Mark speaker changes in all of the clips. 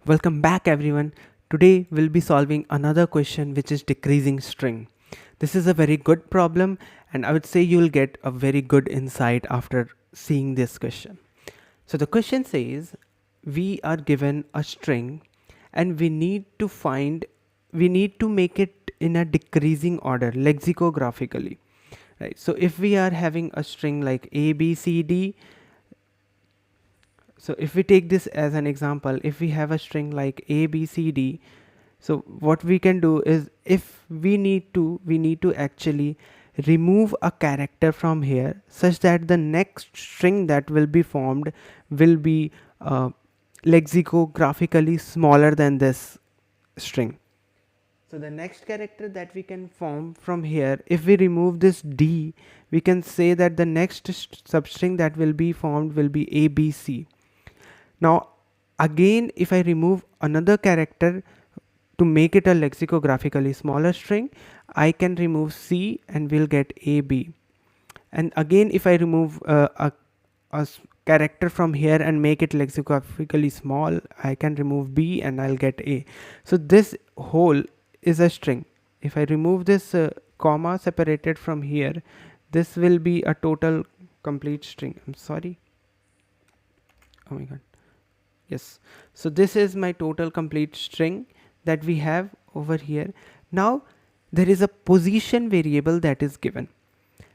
Speaker 1: Welcome back everyone. Today we'll be solving another question which is decreasing string. This is a very good problem and I would say you'll get a very good insight after seeing this question. So the question says we are given a string and we need to make it in a decreasing order lexicographically. Right. So if we are having a string like A, B, C, D, so if we take this as an example, if we have a string like A, B, C, D, so what we can do is if we need to actually remove a character from here such that the next string that will be formed will be lexicographically smaller than this string. So the next character that we can form from here, if we remove this D, we can say that the next substring that will be formed will be ABC. Now again, if I remove another character to make it a lexicographically smaller string, I can remove C and we'll get AB. And again, if I remove a character from here and make it lexicographically small, I can remove B and I'll get A. So this whole is a string. If I remove this comma separated from here, this will be a total complete string. I'm sorry. Oh my god. Yes. So this is my total complete string that we have over here. Now there is a position variable that is given,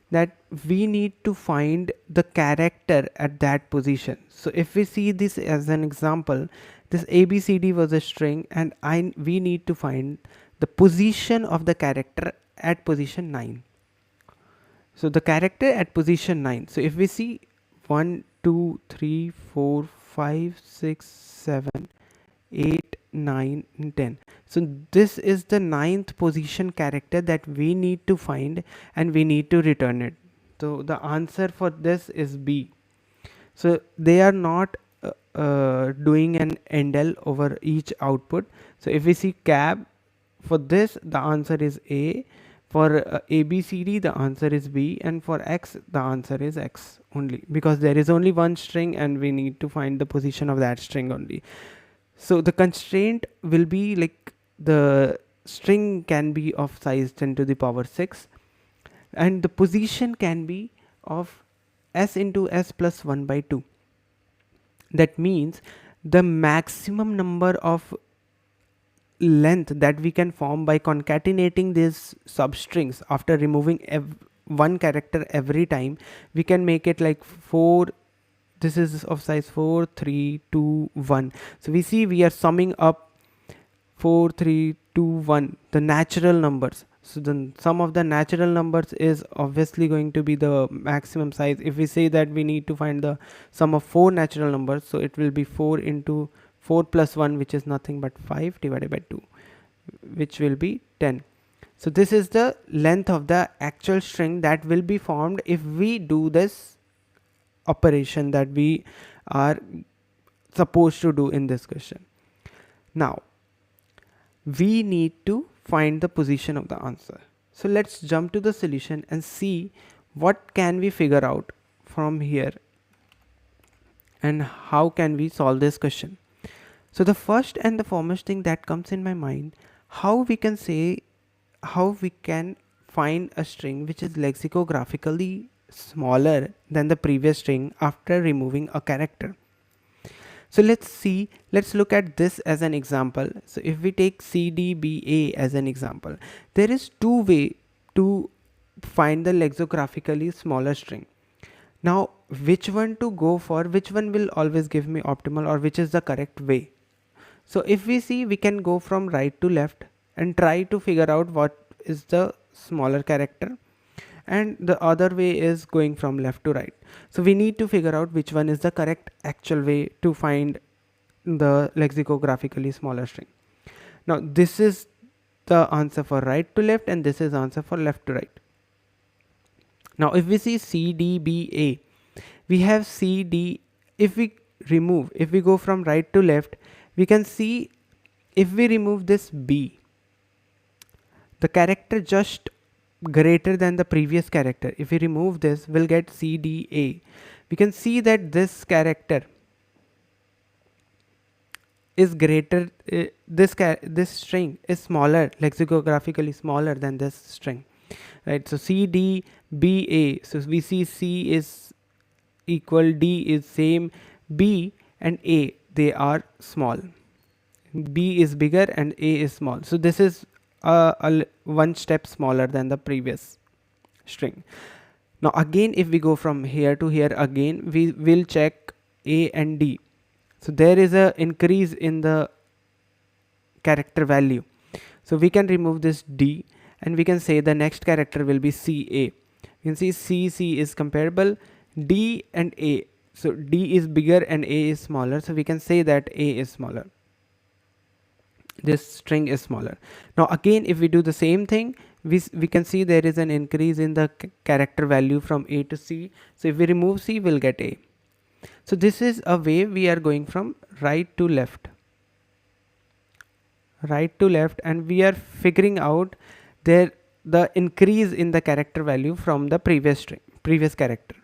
Speaker 1: that we need to find the character at that position. So if we see this as an example, this ABCD was a string and we need to find the position of the character at position 9. So the character at position 9. So if we see 1, 2, 3, 4, 5, 6, 7, 8, 9, and 10. So this is the 9th position character that we need to find and we need to return it. So the answer for this is B. So they are not doing an endl over each output. So if we see cab, for this the answer is A. For ABCD the answer is B, and for X the answer is X only, because there is only one string and we need to find the position of that string only. So the constraint will be like the string can be of size 10 to the power 6 and the position can be of s into s plus 1 by 2. That means the maximum number of length that we can form by concatenating these substrings after removing one character every time, we can make it like 4. This is of size 4, 3, 2, 1. So we see we are summing up 4, 3, 2, 1, the natural numbers. So the sum of the natural numbers is obviously going to be the maximum size. If we say that we need to find the sum of 4 natural numbers, so it will be 4 into 4 plus 1, which is nothing but 5 divided by 2, which will be 10. So this is the length of the actual string that will be formed if we do this operation that we are supposed to do in this question. Now we need to find the position of the answer. So let's jump to the solution and see what can we figure out from here and how can we solve this question. So the first and the foremost thing that comes in my mind, how we can find a string which is lexicographically smaller than the previous string after removing a character. So let's look at this as an example. So if we take CDBA as an example, there is two ways to find the lexicographically smaller string. Now which one to go for, which one will always give me optimal, or which is the correct way? So if we see, we can go from right to left and try to figure out what is the smaller character, and the other way is going from left to right. So we need to figure out which one is the correct actual way to find the lexicographically smaller string. Now this is the answer for right to left and this is answer for left to right. Now if we see CDBA, we have CD. If we go from right to left, we can see if we remove this B, the character just greater than the previous character, if we remove this, we'll get CDA. We can see that this character is greater, this string is smaller, lexicographically smaller than this string, right? So C D B A, so we see C is equal, D is same, B and A, they are small, B is bigger and A is small. So this is one step smaller than the previous string. Now again, if we go from here to here again, we will check A and D. So there is a increase in the character value. So we can remove this D and we can say the next character will be CA. You can see C is comparable, D and A. So D is bigger and A is smaller. So we can say that A is smaller. This string is smaller. Now again, if we do the same thing, we can see there is an increase in the character value from A to C. So if we remove C, we'll get A. So this is a way we are going from right to left, and we are figuring out the increase in the character value from the previous character.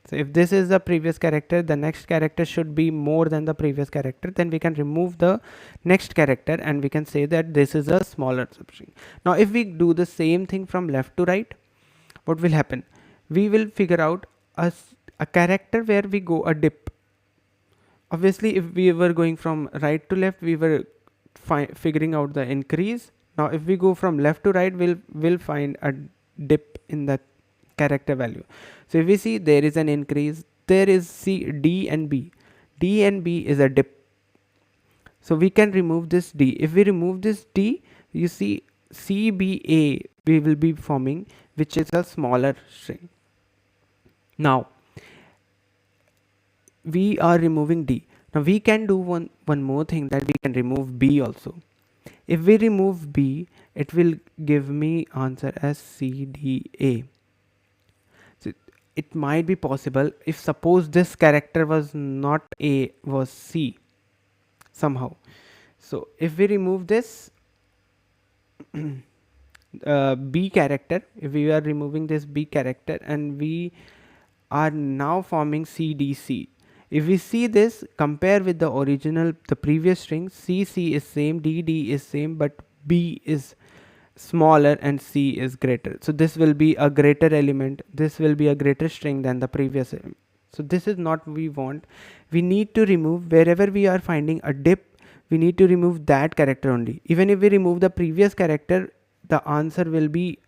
Speaker 1: So if this is the previous character, the next character should be more than the previous character, then we can remove the next character and we can say that this is a smaller substring. Now if we do the same thing from left to right, what will happen? We will figure out a character where we go a dip. Obviously if we were going from right to left, we were figuring out the increase. Now if we go from left to right, we'll find a dip in the character value. So if we see there is an increase, there is D and B. D and B is a dip. So we can remove this D. If we remove this D, you see CBA we will be forming, which is a smaller string. Now we are removing D. Now we can do one more thing, that we can remove B also. If we remove B, it will give me answer as CDA. So it might be possible if suppose this character was not A, was C somehow. So if we remove this B character, if we are removing this B character and we are now forming CDC. If we see this, compare with the original, the previous string, CC is same, DD is same, but B is smaller and C is greater. So this will be a greater element. This will be a greater string than the previous element. So this is not we want. We need to remove wherever we are finding a dip. We need to remove that character only. Even if we remove the previous character, the answer will be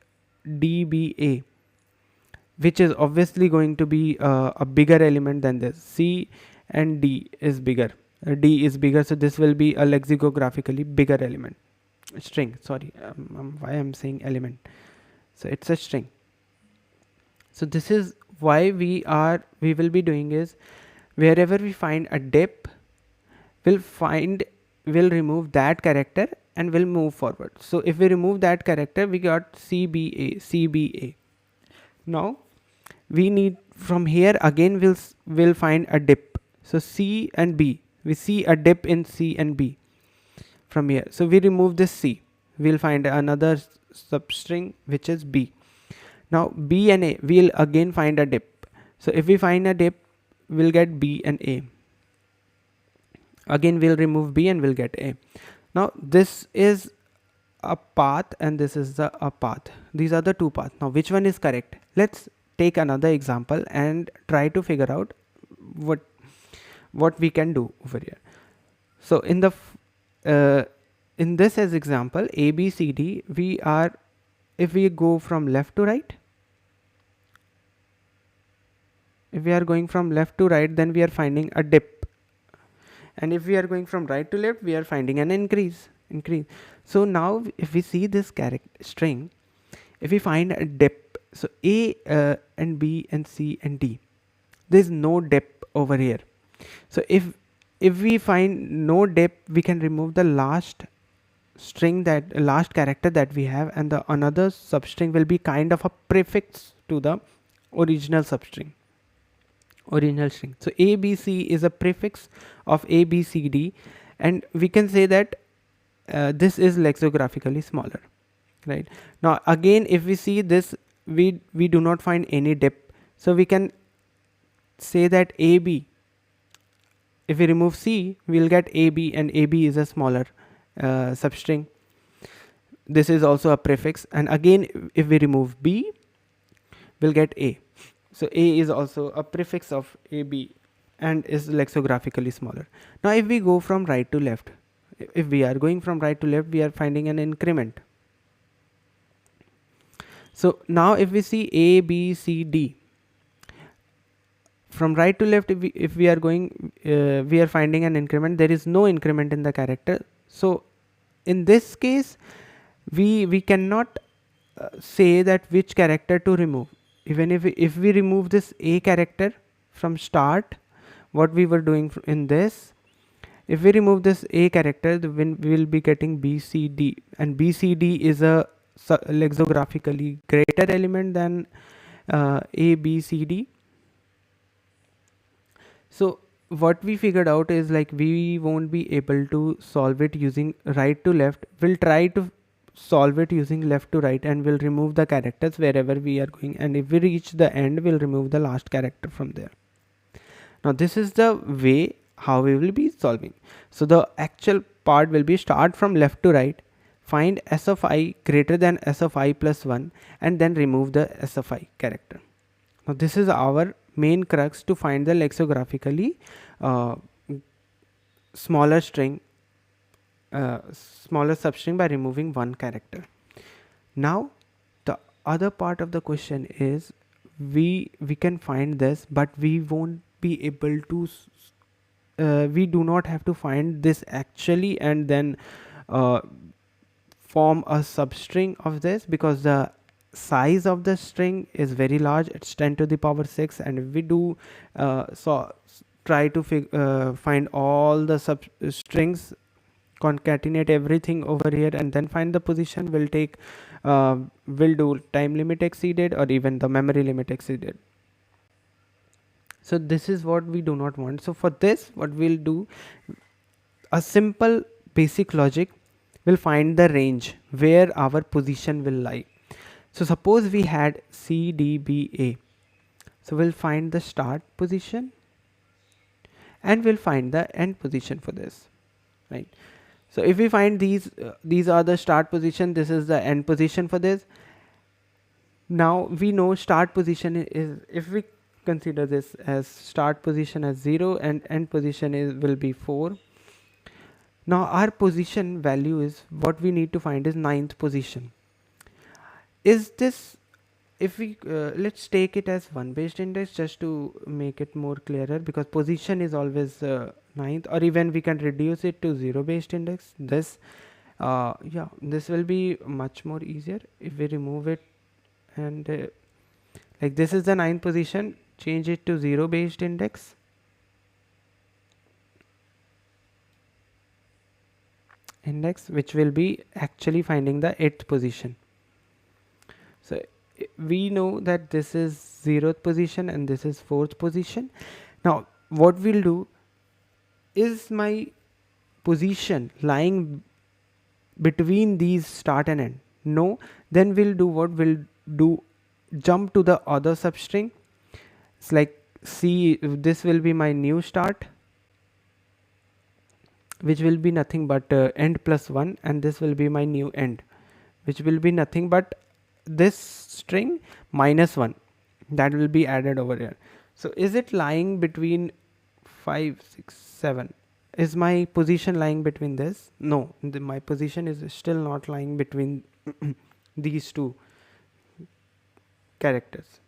Speaker 1: DBA, which is obviously going to be a bigger element than this. C and D is bigger. D is bigger, so this will be a lexicographically bigger element. String, sorry, why I'm saying element. So it's a string. So this is why we will be doing is, wherever we find a dip, we'll remove that character and we'll move forward. So if we remove that character, we got CBA. Now we need from here again we'll find a dip. So C and B, we see a dip in C and B from here. So we remove this C, we'll find another substring which is B. Now B and A, we'll again find a dip. So if we find a dip, we'll get B and A. Again we'll remove B and we'll get A. Now this is a path and this is a path. These are the two paths. Now which one is correct? Let's take another example and try to figure out what we can do over here. So in this as example A, B, C, D, if we go from left to right, if we are going from left to right, then we are finding a dip, and if we are going from right to left, we are finding an increase. So now if we see this string, if we find a dip, so A and B and C and D, there is no dip over here. So if we find no dip, we can remove the last character that we have, and the another substring will be kind of a prefix to the original string. So ABC is a prefix of ABCD, and we can say that this is lexicographically smaller, right? Now again, if we see this, we do not find any dip, so we can say that AB if we remove C, we'll get AB, and AB is a smaller substring. This is also a prefix, and again if we remove B, we'll get A. So A is also a prefix of AB and is lexicographically smaller. Now if we go from right to left, if we are going from right to left, we are finding an increment. So now if we see A, B, C, D, from right to left, if we are going, we are finding an increment. There is no increment in the character. So in this case, we cannot say that which character to remove. Even if we remove this A character from start, what we were doing in this, if we remove this A character, then we will be getting B, C, D, and B, C, D is a lexicographically greater element than A, B, C, D. So what we figured out is, like, we won't be able to solve it using right to left. We'll try to solve it using left to right, and we'll remove the characters wherever we are going, and if we reach the end, we'll remove the last character from there. Now this is the way how we will be solving. So the actual part will be start from left to right, find s of I greater than s of I plus 1, and then remove the s of I character. Now this is our main crux to find the lexicographically smaller string, smaller substring by removing one character. Now the other part of the question is, we can find this, but we won't be able to we do not have to find this actually and then form a substring of this, because the size of the string is very large. It's 10 to the power 6, and if we do try to find all the substrings, concatenate everything over here, and then find the position, will take will do time limit exceeded or even the memory limit exceeded. So this is what we do not want. So for this, what we'll do, a simple basic logic will find the range where our position will lie. So suppose we had C, D, B, A. So we'll find the start position and we'll find the end position for this, right? So if we find these are the start position, this is the end position for this. Now we know start position is, if we consider this as start position as 0 and end position will be 4. Now our position value is, what we need to find is 9th position. Is this, if we let's take it as 1 based index just to make it more clearer, because position is always 9th, or even we can reduce it to 0 based index. This this will be much more easier if we remove it, and like this is the 9th position, change it to 0 based index, which will be actually finding the 8th position. So we know that this is 0th position and this is 4th position. Now what we'll do is, my position lying between these start and end? No. Then we'll do what? We'll do jump to the other substring. It's like C, this will be my new start, which will be nothing but end plus 1, and this will be my new end, which will be nothing but this string minus 1 that will be added over here. So is it lying between 5, 6, 7? Is my position lying between this? No, my position is still not lying between these two characters.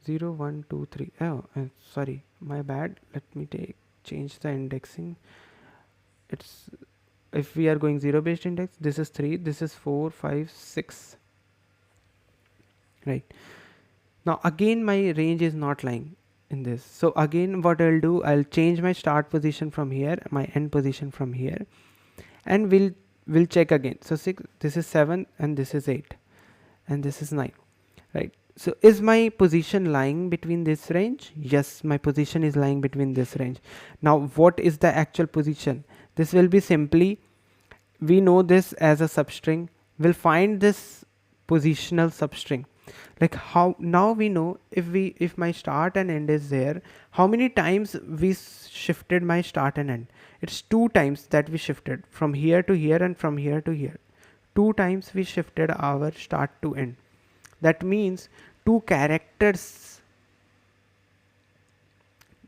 Speaker 1: 0, 1, 2, 3. Oh, sorry, my bad. Let me change the indexing. It's, if we are going 0 based index, this is 3, this is 4, 5, 6, right? Now again my range is not lying in this. So again what I'll do, I'll change my start position from here, my end position from here, and we'll check again. So 6, this is 7, and this is 8, and this is 9, right? So is my position lying between this range? Yes, my position is lying between this range. Now what is the actual position? This will be simply, we know this as a substring, we'll find this positional substring. Like how now we know if my start and end is there, how many times we shifted my start and end. It's two times that we shifted from here to here and from here to here. Two times we shifted our start to end. That means two characters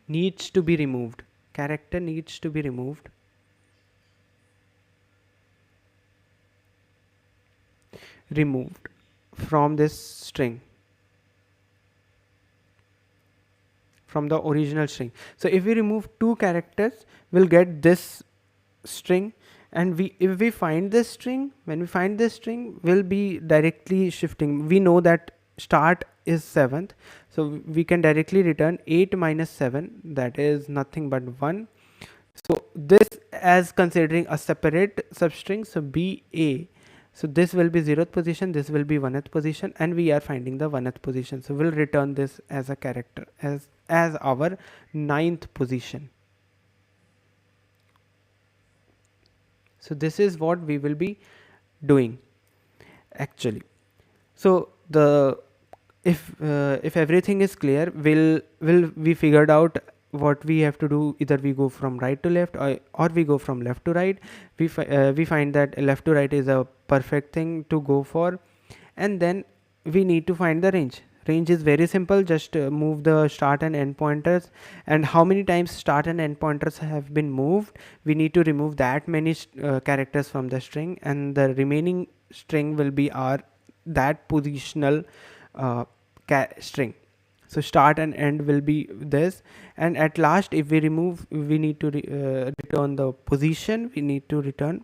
Speaker 1: needs to be removed. Character needs to be removed from this string, from the original string. So if we remove two characters, we'll get this string. And if we find this string, when we find this string, we'll be directly shifting. We know that start is 7th, so we can directly return 8 minus 7, that is nothing but 1. So this as considering a separate substring, so BA. So this will be 0th position, this will be 1th position, and we are finding the 1th position. So we'll return this as a character, as our 9th position. So this is what we will be doing actually. So the if everything is clear, we figured out what we have to do. Either we go from right to left, or we go from left to right. We find that left to right is a perfect thing to go for. And then we need to find the range. Range is very simple, just move the start and end pointers, and how many times start and end pointers have been moved, we need to remove that many characters from the string, and the remaining string will be our that positional string. So start and end will be this, and at last if we remove, we need to return the position. We need to return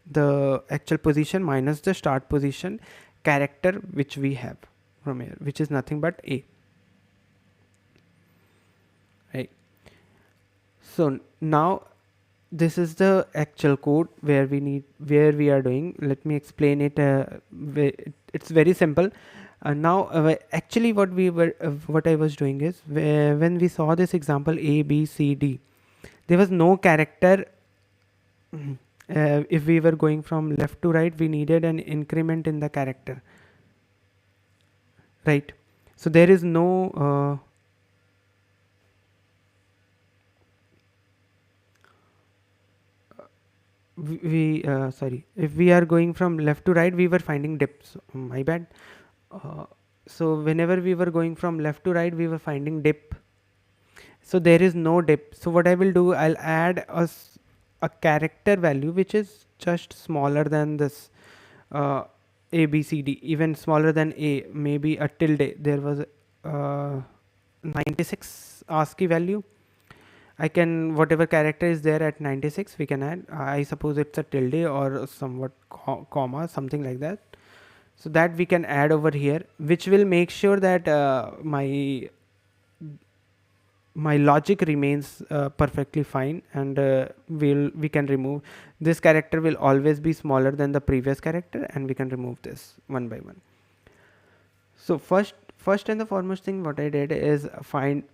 Speaker 1: the actual position minus the start position character which we have from here, which is nothing but A, right? So now this is the actual code where we are doing. Let me explain it. It's very simple. Now actually what I was doing is, when we saw this example A B C D, there was no character. If we were going from left to right, we needed an increment in the character, right? So there is no sorry, if we are going from left to right, we were finding dips. My bad. So whenever we were going from left to right, we were finding dip. So there is no dip. So what I will do, I'll add a character value which is just smaller than this A B C D, even smaller than A, maybe a tilde. There was 96 ASCII value. I can, whatever character is there at 96, we can add. I suppose it's a tilde or somewhat comma, something like that. So that we can add over here, which will make sure that my logic remains perfectly fine, and we can remove this character. Will always be smaller than the previous character, and we can remove this one by one. So first and the foremost thing what I did is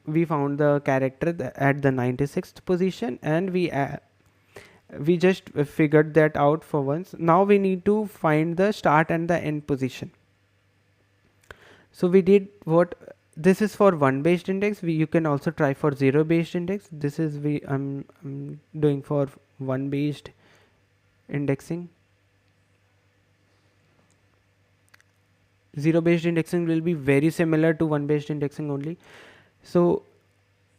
Speaker 1: we found the character at the 96th position, and we just figured that out for once. Now we need to find the start and the end position. So we did what, this is for 1 based index. You can also try for 0 based index. This is I'm doing for 1 based indexing. 0 based indexing will be very similar to 1 based indexing only. So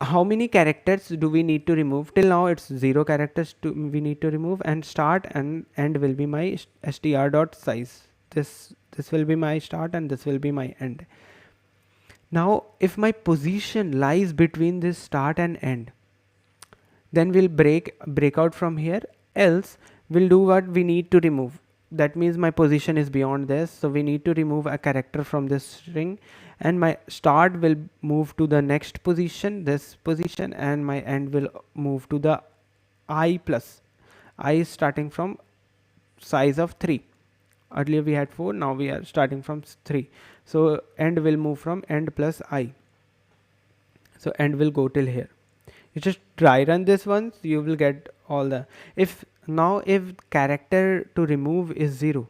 Speaker 1: how many characters do we need to remove? Till now it's 0 characters we need to remove, and start and end will be my str.size. This will be my start and this will be my end. Now if my position lies between this start and end, then we'll break out from here, else we'll do what we need to remove. That means my position is beyond this, so we need to remove a character from this string, and my start will move to the next position, this position, and my end will move to the I plus. I is starting from size of 3. Earlier we had 4, now we are starting from 3. So end will move from end plus I. So end will go till here. You just try run this once, you will get all the, if character to remove is 0,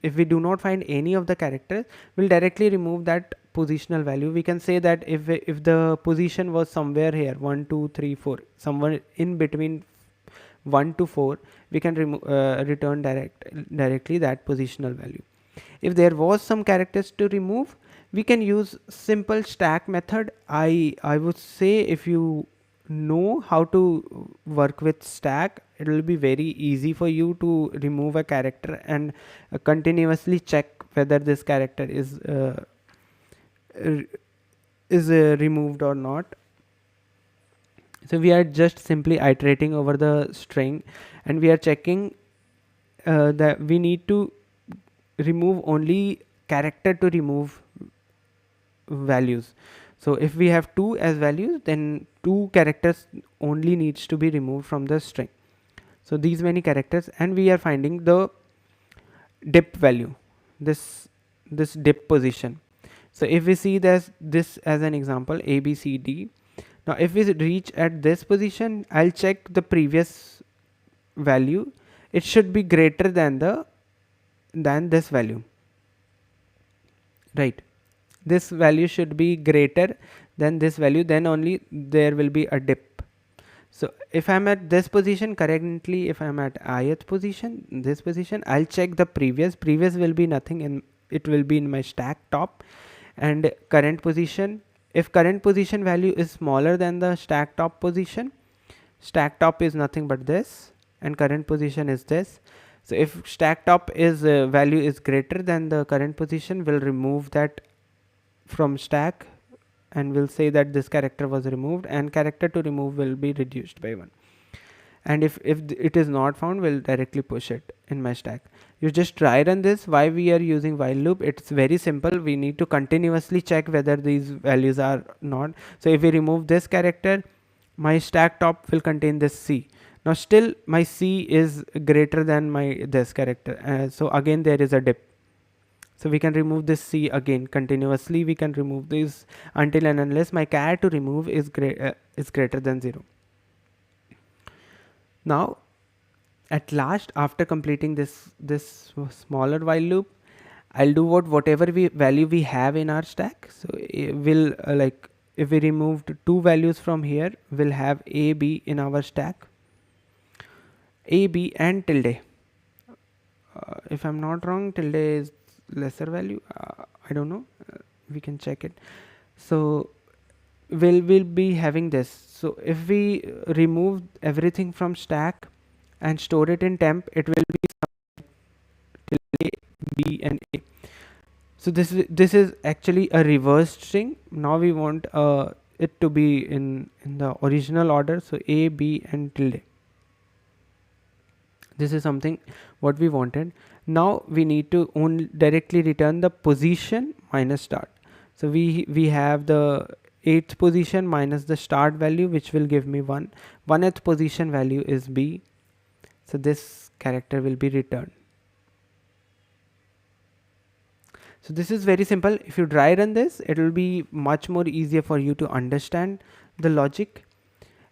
Speaker 1: if we do not find any of the characters, we'll directly remove that positional value. We can say that if the position was somewhere here 1 2 3 4, somewhere in between 1 to 4, we can return directly that positional value. If there was some characters to remove, we can use simple stack method. I would say if you know how to work with stack, it will be very easy for you to remove a character and continuously check whether this character is removed or not. So we are just simply iterating over the string, and we are checking that we need to remove only character to remove values. So if we have 2 as values, then 2 characters only needs to be removed from the string. So these many characters, and we are finding the dip value, this dip position. So if we see this as an example, A B C D. Now if we reach at this position, I'll check the previous value. It should be greater than this value, right? This value should be greater than this value, then only there will be a dip. So if I'm at this position currently, if I'm at ith position, this position, I'll check the previous will be nothing, and it will be in my stack top. And current position, if current position value is smaller than the stack top position, stack top is nothing but this, and current position is this. So if stack top is value is greater than the current position, we'll remove that from stack, and we'll say that this character was removed, and character to remove will be reduced by 1. And if it is not found, we'll directly push it in my stack. You just try run this. Why we are using while loop? It's very simple. We need to continuously check whether these values are not. So if we remove this character, my stack top will contain this C. Now still my C is greater than my this character, so again there is a dip. So we can remove this C again continuously. We can remove this until and unless my char to remove is greater than 0. Now at last, after completing this smaller while loop, I'll do whatever value we have in our stack. So we'll like if we removed 2 values from here, we'll have A B in our stack, A B and tilde. If I'm not wrong, tilde is lesser value. I don't know. We can check it. So we'll be having this. So if we remove everything from stack and store it in temp, it will be tilde B and A. So this is actually a reversed string. Now we want it to be in the original order. So A, B and tilde. This is something what we wanted. Now we need to only directly return the position minus start. So we have the 8th position minus the start value, which will give me 1. 1th position value is B. So this character will be returned. So this is very simple. If you dry run this, it will be much more easier for you to understand the logic.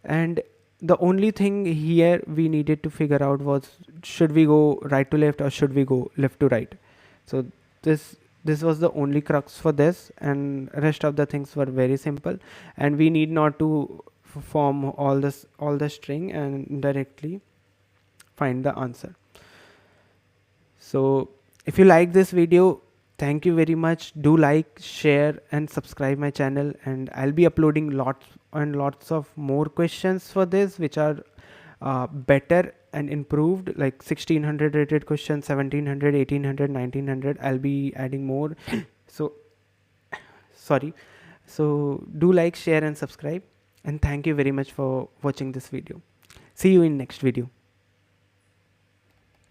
Speaker 1: And the only thing here we needed to figure out was, should we go right to left or should we go left to right? So this was the only crux for this, and rest of the things were very simple, and we need not to form all the string and directly find the answer. So if you like this video, thank you very much. Do like, share and subscribe my channel, and I'll be uploading lots and lots of more questions for this, which are better and improved, like 1600 rated questions, 1700, 1800, 1900. I'll be adding more. So sorry. So do like, share and subscribe, and thank you very much for watching this video. See you in next video.